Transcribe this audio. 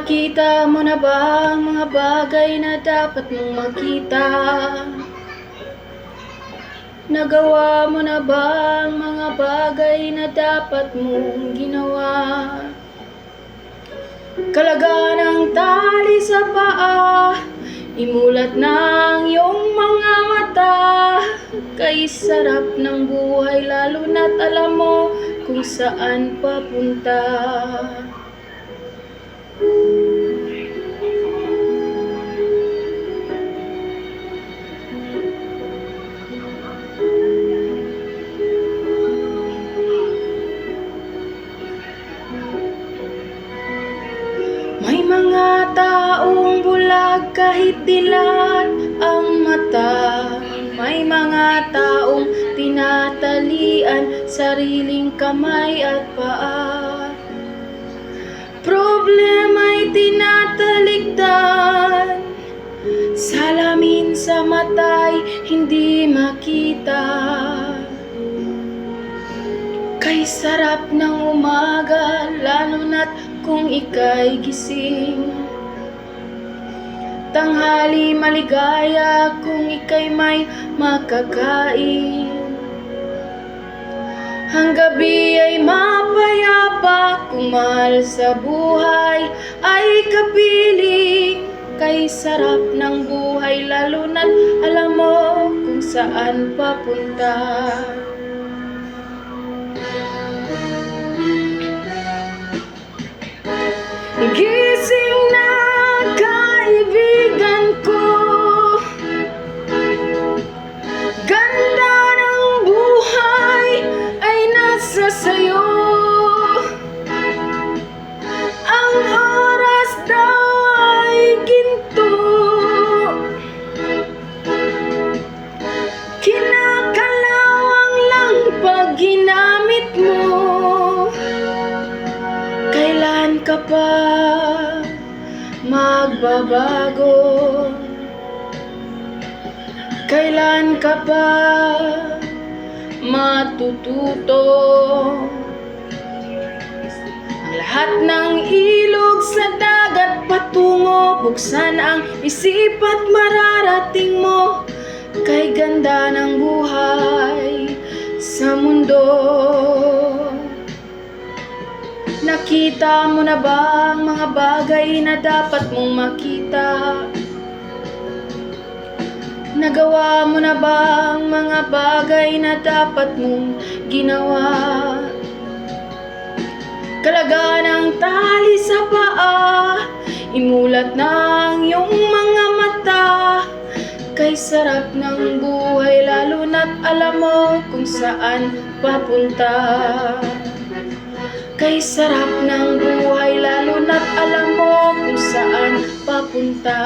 Nakita mo na ba ang mga bagay na dapat mong makita? Nagawa mo na ba ang mga bagay na dapat mong ginawa? Kalaga ng tali sa paa, imulat ng iyong mga mata. Kay sarap ng buhay lalo na't alam mo kung saan papunta. May mga taong bulag kahit dilat ang mata. May mga taong tinatalian sariling kamay at paa. Problema'y tinatalikdan, salamin sa mata'y hindi makita. Kay sarap ng umaga, lalo na't kung ika'y gising. Tanghali maligaya kung ika'y may makakain. Ang gabi ay mapayapa kung mahal sa buhay ay kapiling. Kay sarap ng buhay lalo na't alam mo kung saan papunta. Gising na kaibigan ko, ganda ng buhay ay nasa sayo. Ang oras daw ay ginto, kinakalawang lang pag ginamit mo. Kailan ka pa magbabago? Kailan ka pa matututo? Ang lahat ng ilog sa dagat patungo, buksan ang isip at mararating mo. Kay ganda ng buhay sa mundo. Nakita mo na ba ang mga bagay na dapat mong makita? Nagawa mo na ba ang mga bagay na dapat mong ginawa? Kalaga ng tali sa paa, imulat ng iyong mga mata. Kay sarap ng buhay lalo na't alam mo kung saan papunta. Kay sarap ng buhay lalo na't alam mo kung saan papunta.